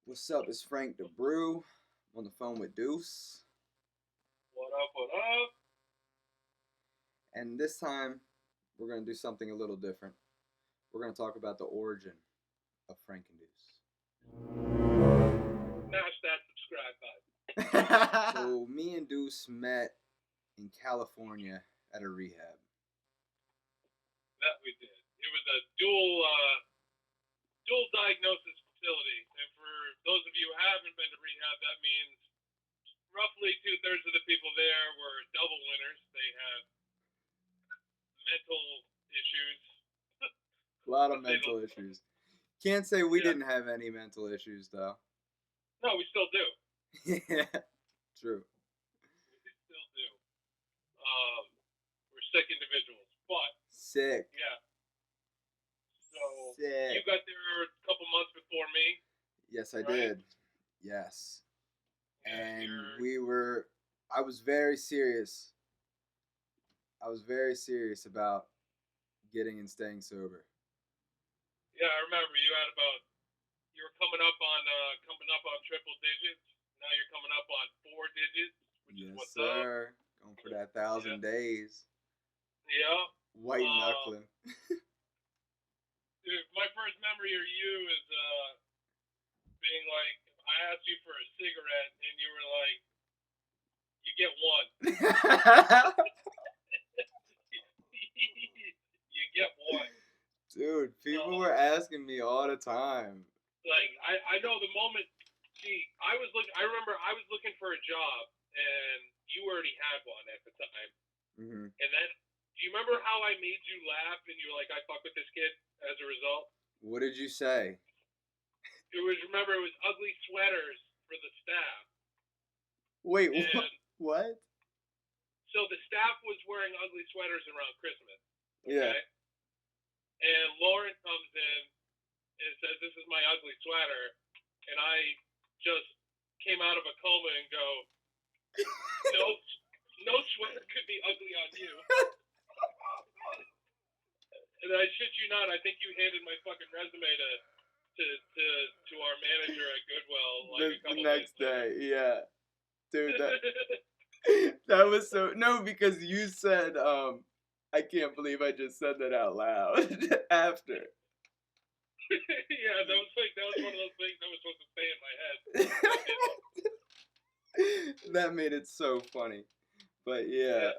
What's up? It's Frank the Brew. I'm on the phone with Deuce. What up, what up? And this time, we're going to do something a little different. We're going to talk about the origin of Frankendeuce. Smash that subscribe button. So, me and Deuce met in California at a rehab. That we did. It was a dual diagnosis facility. And for those of you who haven't been to rehab, that means roughly 2/3 of the people there were double winners. They had mental issues. A lot of mental issues. Can't say we Yeah. didn't have any mental issues, though. No, we still do. Yeah, true. We still do. We're sick individuals. But, Sick. yeah. So, you Sick. got there a couple months before me. Yes, I right? did. Yes. Yeah, And I was very serious. I was very serious about getting and staying sober. Yeah, I remember you were coming up on triple digits. Now you're coming up on 4 digits, which is Yes, what's up. sir. Going for that 1,000 days. Yeah. White knuckling. Dude, my first memory of you is being like, I asked you for a cigarette, and you were like, you get one. You get one. Dude, people were asking me all the time. Like, I know the moment. See, I remember I was looking for a job, and you already had one at the time. Mm-hmm. And then, do you remember how I made you laugh, and you were like, I fuck with this kid as a result? What did you say? It was ugly sweaters for the staff. Wait, what? So the staff was wearing ugly sweaters around Christmas. Okay? Yeah. And Lauren comes in and says, "This is my ugly sweater," and I just came out of a coma and go, no sweater could be ugly on you. And I shit you not, I think you handed my fucking resume to our manager at Goodwill like a couple the next days later. day. Yeah, dude, that was so because you said I can't believe I just said that out loud after. Yeah, that was one of those things that was supposed to stay in my head. That made it so funny. But yeah.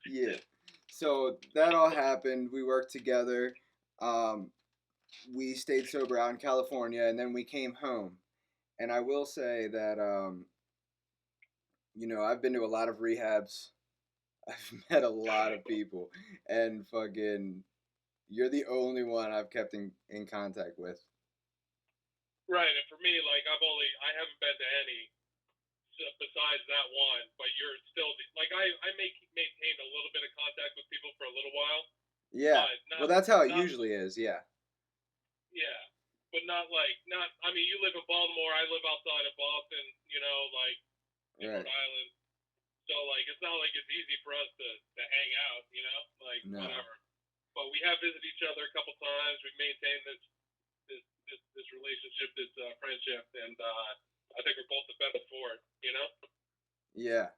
Yeah. So that all happened. We worked together. We stayed sober out in California, and then we came home. And I will say that I've been to a lot of rehabs. I've met a lot of people, and fucking, you're the only one I've kept in contact with. Right, and for me, like I haven't been to any besides that one, but you're still like I maintained a little bit of contact with people for a little while. Yeah. Well, that's how it usually is. Yeah. Yeah, but not. I mean, you live in Baltimore. I live outside of Boston. Like in Right. Rhode Island. So like, it's not like it's easy for us to hang out. Like No. whatever. But we have visited each other a couple times. We've maintained this relationship, this friendship, and I think we're both the better for it. Yeah.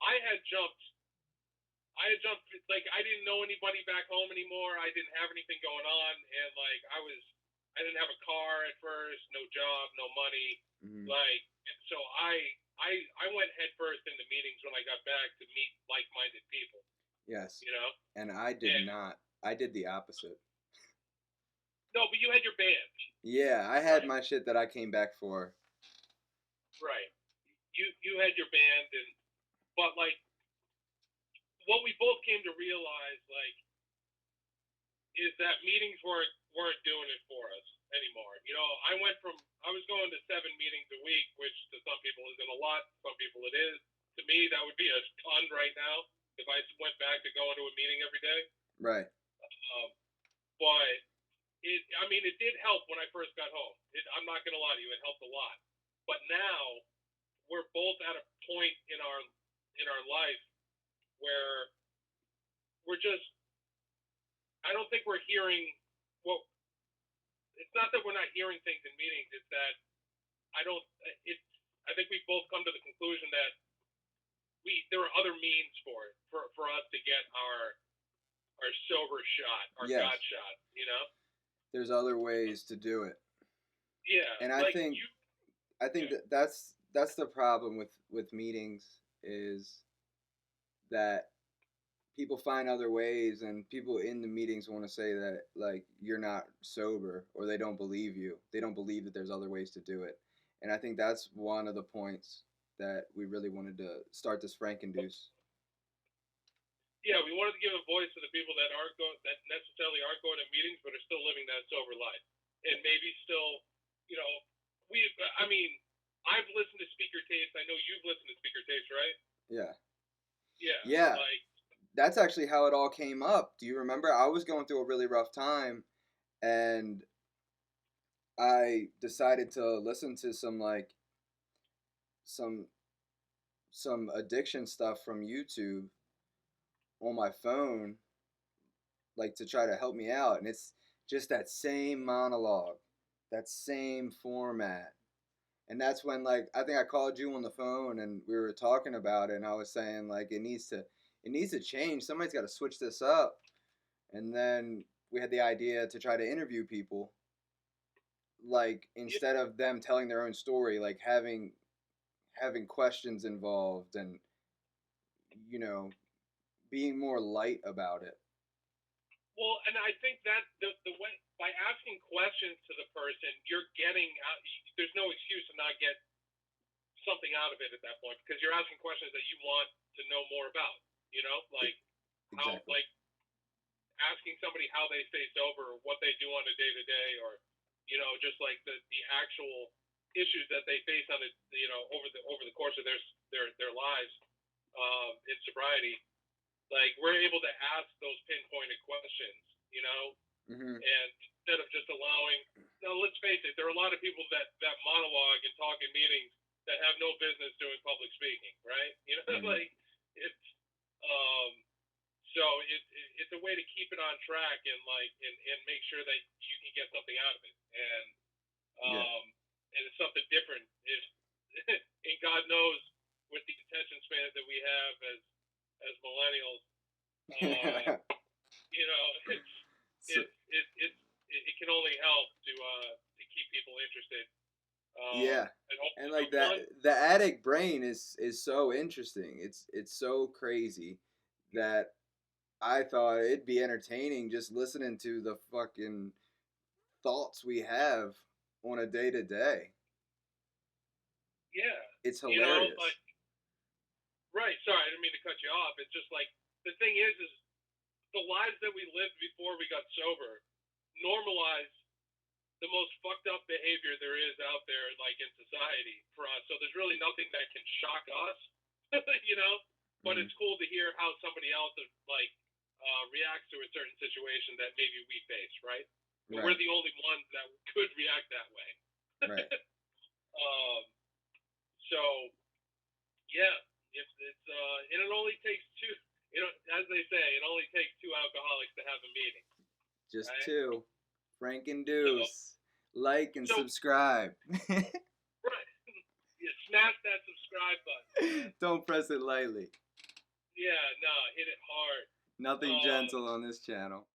I had jumped. Like I didn't know anybody back home anymore. I didn't have anything going on, and like I didn't have a car at first, no job, no money. Mm-hmm. Like, and so I went headfirst into meetings when I got back to meet like-minded people. Yes. And I did not. I did the opposite. No, but you had your band. Yeah, I had my shit that I came back for. Right. You had your band, but like what we both came to realize, like, is that meetings weren't doing it for us anymore. I was going to 7 meetings a week, which to some people isn't a lot, some people it is. To me, that would be a ton right now if I went back to going to a meeting every day. Right. But it did help when I first got home. I'm not gonna lie to you, it helped a lot. But now we're both at a point in our life where we're just, I don't think we're hearing what not that we're not hearing things in meetings. It's that I don't. It's. I think we both come to the conclusion that there are other means for it for us to get our sober shot, our Yes, God shot. You know? there's other ways to do it, Yeah. and Like you. I think Yeah. that that's the problem with meetings is that people find other ways, and people in the meetings want to say that like you're not sober, or they don't believe you. They don't believe that there's other ways to do it, and I think that's one of the points that we really wanted to start this Frankendeuce. Yeah, we wanted to give a voice to the people that that necessarily aren't going to meetings, but are still living that sober life, and maybe still, you know, we. I mean, I've listened to speaker tapes. I know you've listened to speaker tapes, right? Yeah, Yeah, yeah. like That's actually how it all came up. Do you remember? I was going through a really rough time, and I decided to listen to some some addiction stuff from YouTube on my phone, like to try to help me out. And it's just that same monologue, that same format. And that's when, like, I think I called you on the phone and we were talking about it, and I was saying like it needs to change. Somebody's got to switch this up. And then we had the idea to try to interview people, like yeah, instead of them telling their own story, like having questions involved, and you know being more light about it. well, and I think that the way by asking questions to the person, you're getting out. There's no excuse to not get something out of it at that point because you're asking questions that you want to know more about. You know, E- like how exactly. like asking somebody how they stay sober, or what they do on a day to day, or just like the actual issues that they face on it, over the course of their lives in sobriety. Like we're able to ask those pinpointed questions, Hmm. and instead of just allowing. Now, let's face it, there are a lot of people that monologue and talk in meetings that have no business doing public speaking, right? Hmm. Like it's um, so it's a way to keep it on track and make sure that you can get something out of it, Yeah. um, and it's something different. If and God knows with the attention spans that we have as millennials, uh, it's So it can only help to keep people interested. yeah, And and hopefully the like that, one, the addict brain is so interesting. It's so crazy that I thought it'd be entertaining just listening to the fucking thoughts we have on a day to day. yeah, It's like hilarious. right. Sorry, I didn't mean to cut you off. It's just like the thing is the lives that we lived before we got sober normalize the most fucked up behavior there is out there, like in society for us. So there's really nothing that can shock us, you know. But Hmm. it's cool to hear how somebody else reacts to a certain situation that maybe we face, right? But we're Right. the only ones that could react that way. Right. um, so yeah, and it only takes two. As they say, it only takes two alcoholics to have a meeting, Just right? two. So Frankendeuce. Like and so subscribe. right, you smash that subscribe button, man. Don't press it lightly. Yeah, no, hit it hard. Nothing Um, gentle on this channel.